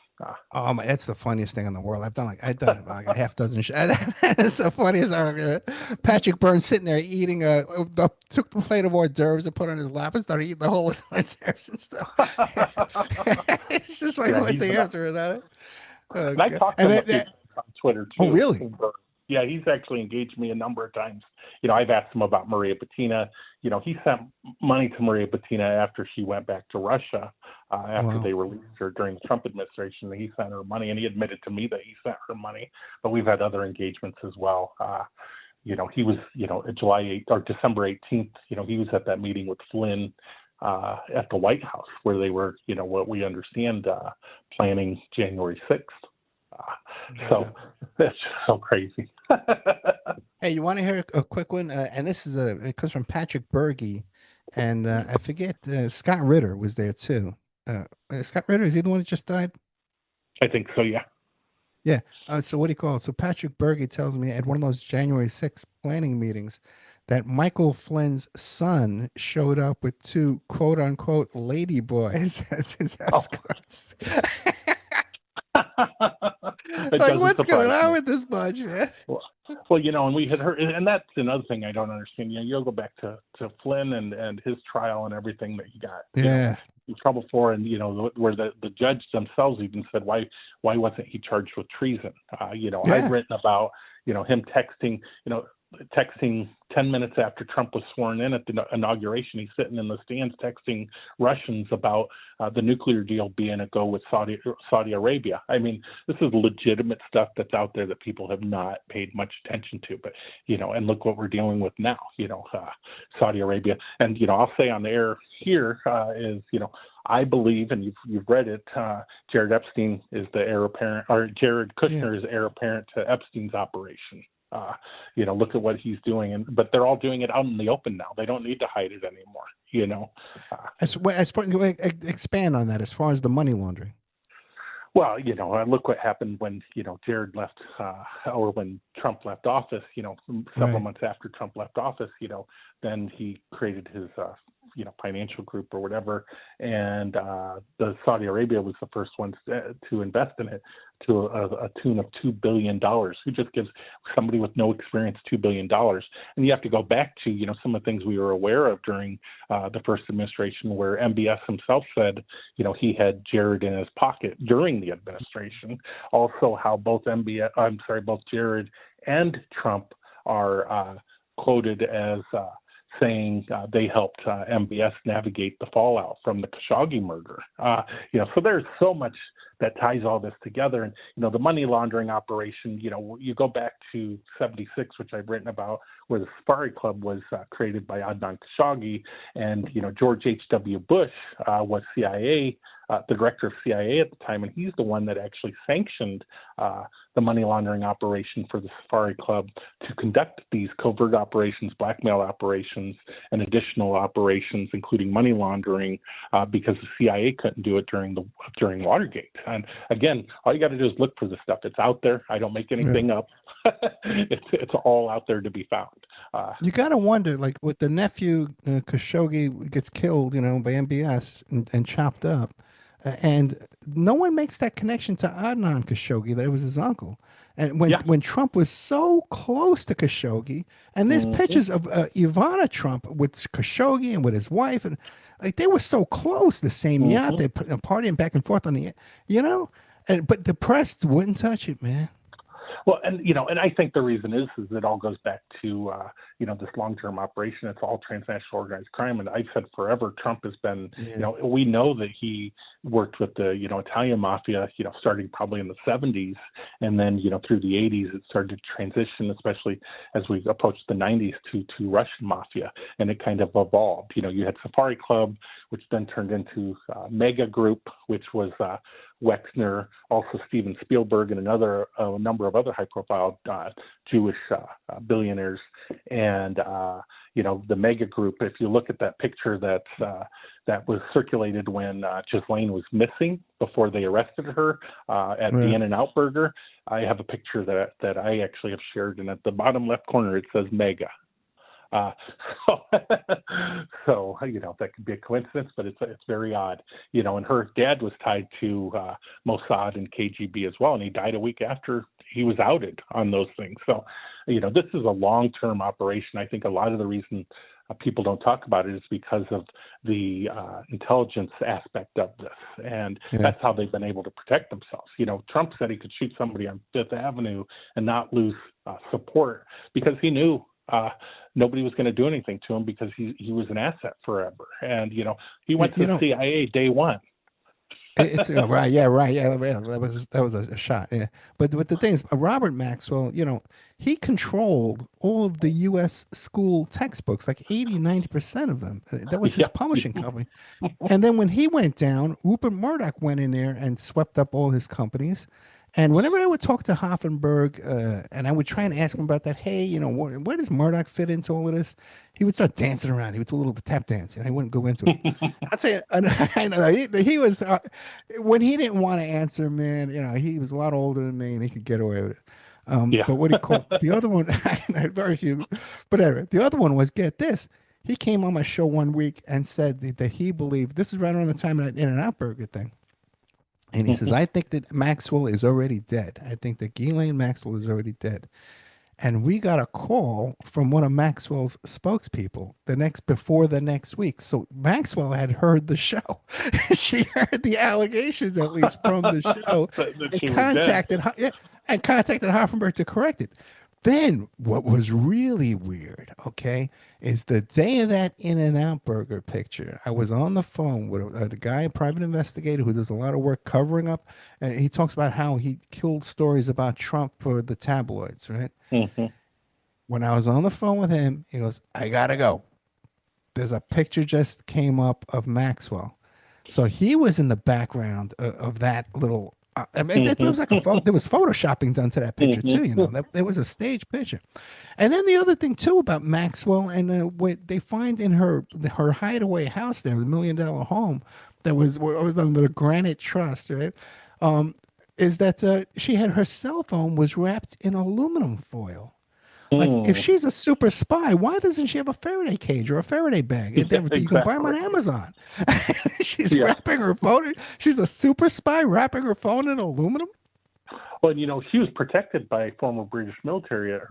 That's the funniest thing in the world. I've done like a half dozen. That's the funniest article. Patrick Byrne sitting there eating took the plate of hors d'oeuvres and put it on his lap and started eating the whole hors d'oeuvres and stuff. It's just like one thing after another. And I talked to him on Twitter too. Oh, really? Yeah, he's actually engaged me a number of times. I've asked him about Maria Bettina. He sent money to Maria Bettina after she went back to Russia, after they released her during the Trump administration. He sent her money, and he admitted to me that he sent her money. But we've had other engagements as well. He was, July 8th or December 18th. He was at that meeting with Flynn at the White House, where they were, what we understand, planning January 6th. So that's so crazy. Hey, you want to hear a quick one? And this is it comes from Patrick Berge, and I forget Scott Ritter was there too. Scott Ritter, is he the one that just died? I think so. Yeah. Yeah. So what do you call it? So Patrick Berge tells me at one of those January 6th planning meetings that Michael Flynn's son showed up with two quote unquote lady boys as his escorts. Like, what's going on with this bunch, man? Well, and we had heard, and that's another thing I don't understand. You'll go back to Flynn and his trial and everything that he got in trouble for, and where the judge themselves even said, why wasn't he charged with treason? I've written about him texting 10 minutes after Trump was sworn in at the inauguration. He's sitting in the stands texting Russians about the nuclear deal being a go with Saudi Arabia. I mean, this is legitimate stuff that's out there that people have not paid much attention to. But, and look what we're dealing with now, Saudi Arabia. And, I'll say on the air here is, I believe, and you've read it, Jared Epstein is the heir apparent, or Jared Kushner is heir apparent to Epstein's operation. Look at what he's doing, but they're all doing it out in the open now. They don't need to hide it anymore. As far expand on that as far as the money laundering. Well, look what happened when Jared left, or when Trump left office. Several months after Trump left office, then he created his financial group or whatever, and the Saudi Arabia was the first ones to invest in it to a tune of $2 billion. Who just gives somebody with no experience $2 billion? And you have to go back to some of the things we were aware of during the first administration, where MBS himself said he had Jared in his pocket during the administration. Also, how both Jared and Trump are quoted as saying they helped MBS navigate the fallout from the Khashoggi murder. So there's so much that ties all this together. And, the money laundering operation, you go back to 76, which I've written about, where the Safari Club was created by Adnan Khashoggi. And, George H.W. Bush was CIA, the director of CIA at the time, and he's the one that actually sanctioned the money laundering operation for the Safari Club to conduct these covert operations, blackmail operations, and additional operations, including money laundering, because the CIA couldn't do it during Watergate. And again, all you got to do is look for the stuff. It's out there. I don't make anything up. It's all out there to be found. You got to wonder, like with the nephew Khashoggi gets killed, by MBS and chopped up. And no one makes that connection to Adnan Khashoggi that it was his uncle. And when Trump was so close to Khashoggi, and there's pictures of Ivana Trump with Khashoggi and with his wife, and like they were so close, the same yacht, they're partying back and forth on the, but the press wouldn't touch it, man. Well, and I think the reason is it all goes back to this long-term operation. It's all transnational organized crime, and I've said forever Trump has been, we know that he worked with the Italian mafia, starting probably in the 70s, and then through the 80s it started to transition, especially as we approached the 90s to Russian mafia, and it kind of evolved. You had Safari Club, which then turned into Mega Group, which was Wexner, also Steven Spielberg, and a number of other high-profile Jewish billionaires. And the Mega Group. If you look at that picture that was circulated when Ghislaine was missing before they arrested her at the In-N-Out Burger, I have a picture that I actually have shared, and at the bottom left corner it says Mega. So that could be a coincidence, but it's very odd, and her dad was tied to Mossad and KGB as well, and he died a week after he was outed on those things. So, this is a long-term operation. I think a lot of the reason people don't talk about it is because of the intelligence aspect of this, and that's how they've been able to protect themselves. Trump said he could shoot somebody on Fifth Avenue and not lose support because he knew nobody was going to do anything to him because he was an asset forever. And, he went to the CIA day one. It's right. Yeah. That was a shot. Yeah. But the thing is, Robert Maxwell, he controlled all of the U.S. school textbooks, like 90% of them. That was his publishing company. And then when he went down, Rupert Murdoch went in there and swept up all his companies. And whenever I would talk to Hoffenberg, and I would try and ask him about that, hey, where does Murdoch fit into all of this? He would start dancing around. He would do a little tap dance, and I wouldn't go into it. I'd say, I know he was when he didn't want to answer, man. He was a lot older than me, and he could get away with it. But what he called the other one, very few. But anyway, the other one was, get this. He came on my show one week and said that he believed, this is right around the time of that In-N-Out Burger thing. And he says, I think that Maxwell is already dead. I think that Ghislaine Maxwell is already dead. And we got a call from one of Maxwell's spokespeople before the next week. So Maxwell had heard the show. She heard the allegations, at least, from the show, and contacted Hoffenberg to correct it. Then what was really weird, is the day of that In-N-Out Burger picture, I was on the phone with a guy, a private investigator who does a lot of work covering up. And he talks about how he killed stories about Trump for the tabloids, right? Mm-hmm. When I was on the phone with him, he goes, I got to go. There's a picture just came up of Maxwell. So he was in the background of that little... it was like there was photoshopping done to that picture too. There was a stage picture. And then the other thing too about Maxwell and what they find in her hideaway house there, the $1 million home that was under the Granite Trust, right? Is that she had her cell phone was wrapped in aluminum foil. Like, if she's a super spy, why doesn't she have a Faraday cage or a Faraday bag? You can buy them on Amazon. She's wrapping her phone. She's a super spy wrapping her phone in aluminum. Well, she was protected by former British military at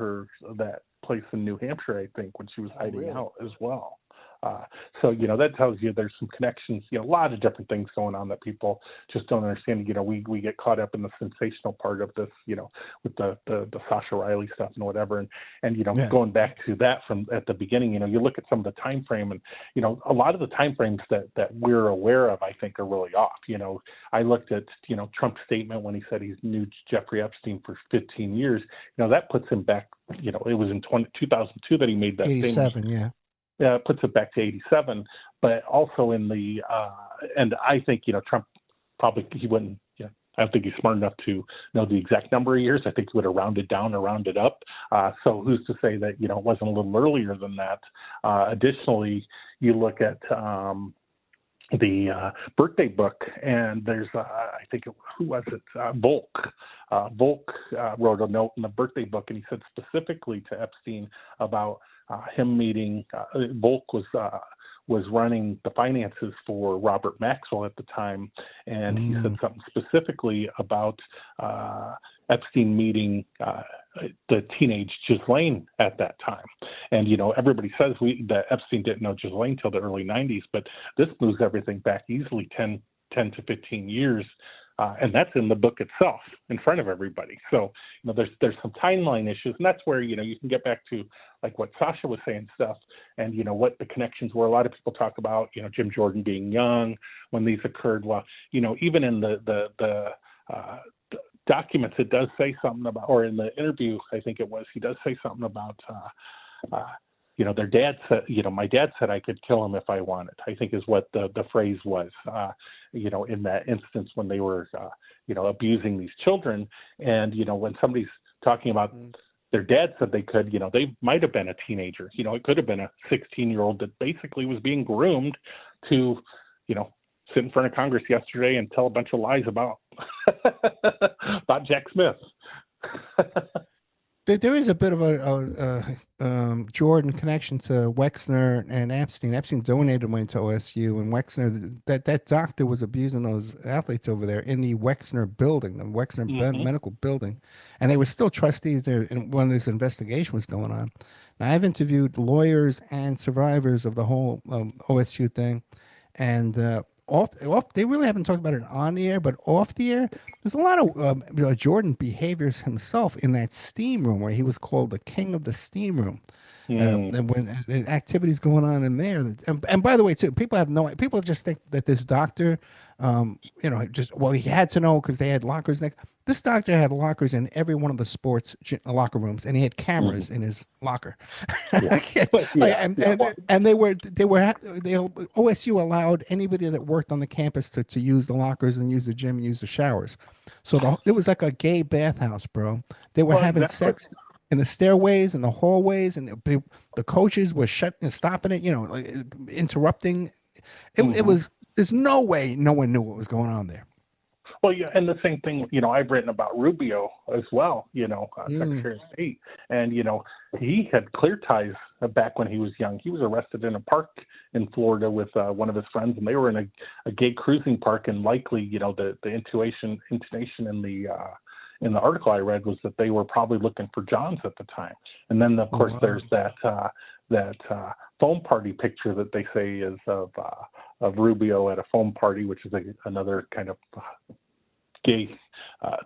that place in New Hampshire, I think, when she was hiding out as well. So that tells you there's some connections, a lot of different things going on that people just don't understand. We get caught up in the sensational part of this, with the Sascha Riley stuff and whatever. And going back to that from at the beginning, you look at some of the time frame and, a lot of the time frames that we're aware of, I think are really off. I looked at, Trump's statement when he said he knew Jeffrey Epstein for 15 years, that puts him back, it was in 2002 that he made that 87, statement. Puts it back to 87, but also in the and I think Trump probably he wouldn't. I don't think he's smart enough to know the exact number of years. I think he would have rounded down or rounded up. So who's to say that it wasn't a little earlier than that? Additionally, you look at the birthday book, and there's I think who was it? Volk. Volk wrote a note in the birthday book, and he said specifically to Epstein about him meeting. Volk was was running the finances for Robert Maxwell at the time, and he said something specifically about Epstein meeting the teenage Ghislaine at that time. And, everybody says that Epstein didn't know Ghislaine till the early 90s, but this moves everything back easily 10 to 15 years. And that's in the book itself in front of everybody. So, there's some timeline issues, and that's where, you can get back to like what Sascha was saying stuff and, what the connections were. A lot of people talk about, Jim Jordan being young when these occurred. Well, even in the documents, it does say something about, or in the interview, I think it was, he does say something about, their dad said, my dad said I could kill him if I wanted, I think is what the phrase was, in that instance when they were, abusing these children. And, when somebody's talking about their dad said they could, they might have been a teenager. It could have been a 16-year-old that basically was being groomed to, sit in front of Congress yesterday and tell a bunch of lies about Jack Smith. There is a bit of a Jordan connection to Wexner and Epstein. Epstein donated money to OSU, and Wexner, that doctor was abusing those athletes over there in the Wexner building, the Wexner medical building, and they were still trustees there when this investigation was going on. Now, I've interviewed lawyers and survivors of the whole OSU thing, and off, they really haven't talked about it on the air, but off the air, there's a lot of Jordan behaviors himself in that steam room where he was called the king of the steam room. And when the activities going on in there, and by the way, too, people just think that this doctor, he had to know because they had lockers next. This doctor had lockers in every one of the sports locker rooms, and he had cameras in his locker. And OSU allowed anybody that worked on the campus to use the lockers and use the gym and use the showers. So it was like a gay bathhouse, bro. They were having sex in the stairways and the hallways, and the coaches were stopping it, interrupting. It was. There's no way no one knew what was going on there. Well, yeah, and the same thing, I've written about Rubio as well, Secretary of State, and, he had clear ties back when he was young. He was arrested in a park in Florida with one of his friends, and they were in a gay cruising park, and likely, the intonation in the article I read was that they were probably looking for Johns at the time. And then, of course, there's that foam party picture that they say is of Rubio at a foam party, which is another kind of gay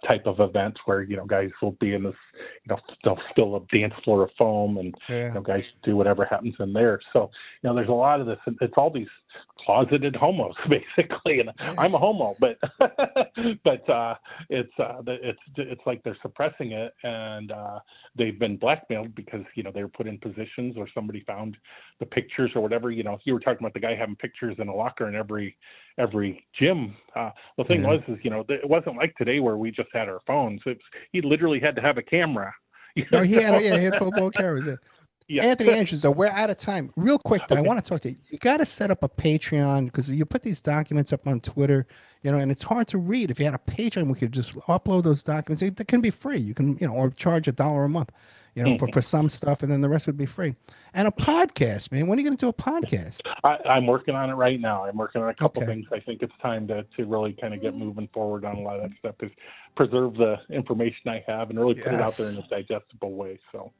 type of event where, guys will be in this, they'll fill a dance floor of foam and, guys do whatever happens in there. So, there's a lot of this. It's all these closeted homos, basically. And I'm a homo, but it's like they're suppressing it, and they've been blackmailed because, they were put in positions or somebody found the pictures or whatever. You were talking about the guy having pictures in a locker in every gym. The thing was, it wasn't like today where we just had our phones. He literally had to have a camera. No, he had full cameras. Yeah. Anthony Andrews, though, we're out of time. Real quick, though, I want to talk to you. You got to set up a Patreon because you put these documents up on Twitter, and it's hard to read. If you had a Patreon, we could just upload those documents. They can be free. You can, or charge $1 a month, for some stuff, and then the rest would be free. And a podcast, man. When are you going to do a podcast? I'm working on it right now. I'm working on a couple things. I think it's time to really kind of get moving forward on a lot of that stuff, to preserve the information I have and really put it out there in a digestible way. So.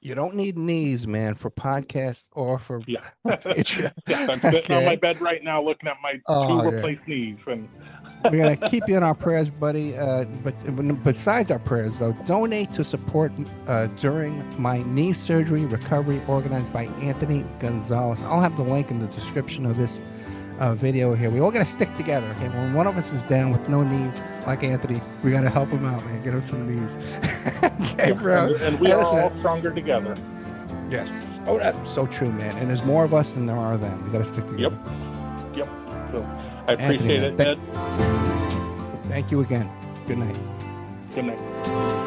You don't need knees, man, for podcasts or for Patreon. I'm sitting on my bed right now looking at my two replaced knees. And we're going to keep you in our prayers, buddy. But besides our prayers, though, donate to support during my knee surgery recovery organized by Anthony Gonzalez. I'll have the link in the description of this video here. We all got to stick together. Okay? When one of us is down with no knees, like Anthony, we got to help him out, man. Get him some knees. Okay, bro. And we are all stronger together. Yes. Oh, that's so true, man. And there's more of us than there are them. We got to stick together. Yep. So I appreciate it, Ed. Thank you again. Good night. Good night.